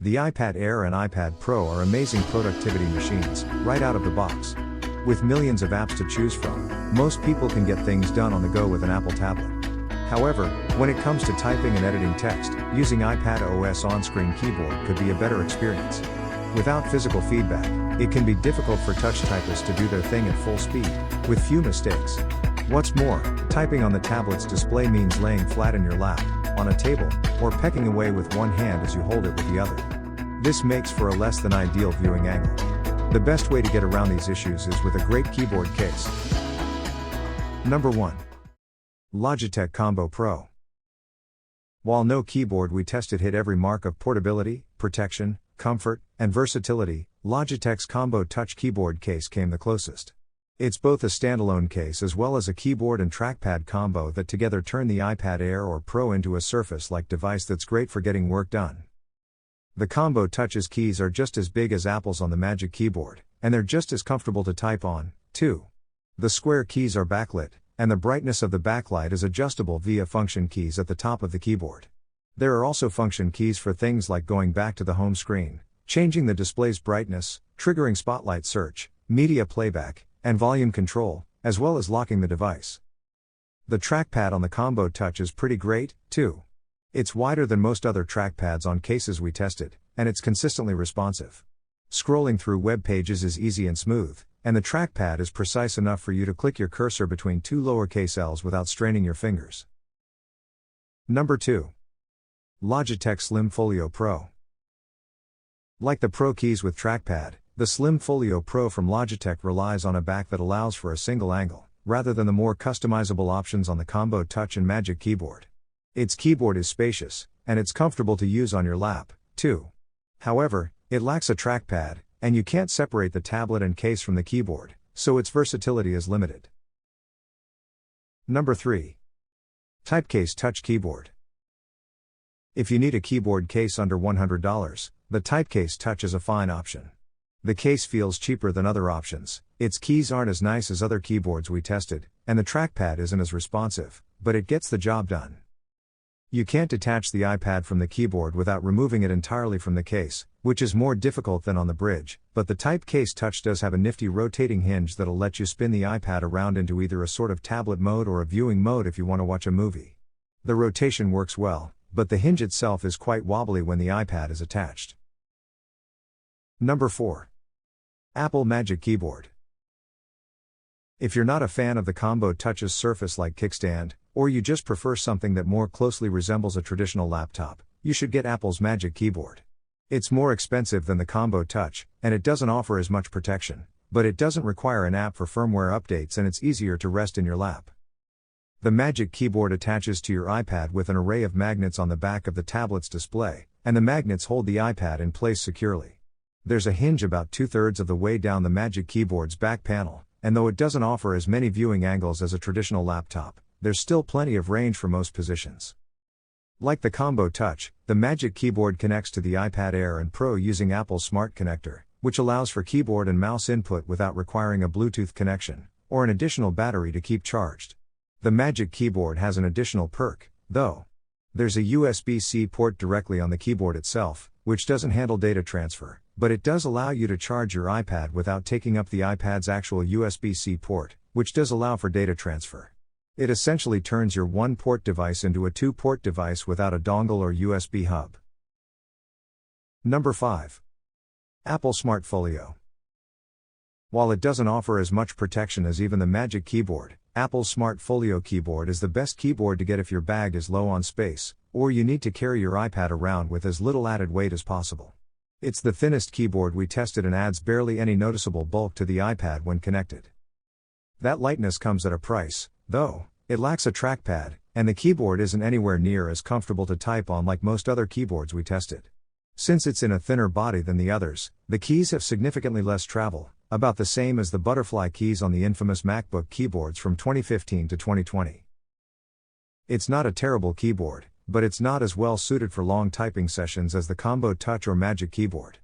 The iPad Air and iPad Pro are amazing productivity machines, right out of the box. With millions of apps to choose from, most people can get things done on the go with an Apple tablet. However, when it comes to typing and editing text, using iPad OS on-screen keyboard could be a better experience. Without physical feedback, it can be difficult for touch typists to do their thing at full speed, with few mistakes. What's more, typing on the tablet's display means laying flat in your lap, on a table, or pecking away with one hand as you hold it with the other. This makes for a less than ideal viewing angle. The best way to get around these issues is with a great keyboard case. Number 1. Logitech Combo Pro. While no keyboard we tested hit every mark of portability, protection, comfort, and versatility, Logitech's Combo Touch keyboard case came the closest. It's both a standalone case as well as a keyboard and trackpad combo that together turn the iPad Air or Pro into a Surface-like device that's great for getting work done. The Combo Touch's keys are just as big as Apple's on the Magic Keyboard, and they're just as comfortable to type on, too. The square keys are backlit, and the brightness of the backlight is adjustable via function keys at the top of the keyboard. There are also function keys for things like going back to the home screen, changing the display's brightness, triggering spotlight search, media playback, and volume control, as well as locking the device. The trackpad on the Combo Touch is pretty great, too. It's wider than most other trackpads on cases we tested, and it's consistently responsive. Scrolling through web pages is easy and smooth, and the trackpad is precise enough for you to click your cursor between two lowercase L's without straining your fingers. Number 2. Logitech Slim Folio Pro. Like the Pro keys with trackpad, the Slim Folio Pro from Logitech relies on a back that allows for a single angle, rather than the more customizable options on the Combo Touch and Magic Keyboard. Its keyboard is spacious, and it's comfortable to use on your lap, too. However, it lacks a trackpad, and you can't separate the tablet and case from the keyboard, so its versatility is limited. Number 3. Typecase Touch Keyboard. If you need a keyboard case under $100, the Typecase Touch is a fine option. The case feels cheaper than other options, its keys aren't as nice as other keyboards we tested, and the trackpad isn't as responsive, but it gets the job done. You can't detach the iPad from the keyboard without removing it entirely from the case, which is more difficult than on the bridge, but the Typecase Touch does have a nifty rotating hinge that'll let you spin the iPad around into either a sort of tablet mode or a viewing mode if you want to watch a movie. The rotation works well, but the hinge itself is quite wobbly when the iPad is attached. Number 4. Apple Magic Keyboard. If you're not a fan of the Combo Touch's Surface-like kickstand, or you just prefer something that more closely resembles a traditional laptop, you should get Apple's Magic Keyboard. It's more expensive than the Combo Touch, and it doesn't offer as much protection, but it doesn't require an app for firmware updates and it's easier to rest in your lap. The Magic Keyboard attaches to your iPad with an array of magnets on the back of the tablet's display, and the magnets hold the iPad in place securely. There's a hinge about 2/3 of the way down the Magic Keyboard's back panel, and though it doesn't offer as many viewing angles as a traditional laptop, there's still plenty of range for most positions. Like the Combo Touch, the Magic Keyboard connects to the iPad Air and Pro using Apple's Smart Connector, which allows for keyboard and mouse input without requiring a Bluetooth connection, or an additional battery to keep charged. The Magic Keyboard has an additional perk, though. There's a USB-C port directly on the keyboard itself, which doesn't handle data transfer, but it does allow you to charge your iPad without taking up the iPad's actual USB-C port, which does allow for data transfer. It essentially turns your one-port device into a two-port device without a dongle or USB hub. Number 5. Apple Smart Folio. While it doesn't offer as much protection as even the Magic Keyboard, Apple's Smart Folio keyboard is the best keyboard to get if your bag is low on space, or you need to carry your iPad around with as little added weight as possible. It's the thinnest keyboard we tested and adds barely any noticeable bulk to the iPad when connected. That lightness comes at a price, though. It lacks a trackpad, and the keyboard isn't anywhere near as comfortable to type on like most other keyboards we tested. Since it's in a thinner body than the others, the keys have significantly less travel, about the same as the butterfly keys on the infamous MacBook keyboards from 2015 to 2020. It's not a terrible keyboard, but it's not as well suited for long typing sessions as the Combo Touch or Magic Keyboard.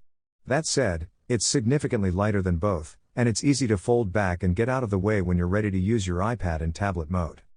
That said, it's significantly lighter than both, and it's easy to fold back and get out of the way when you're ready to use your iPad in tablet mode.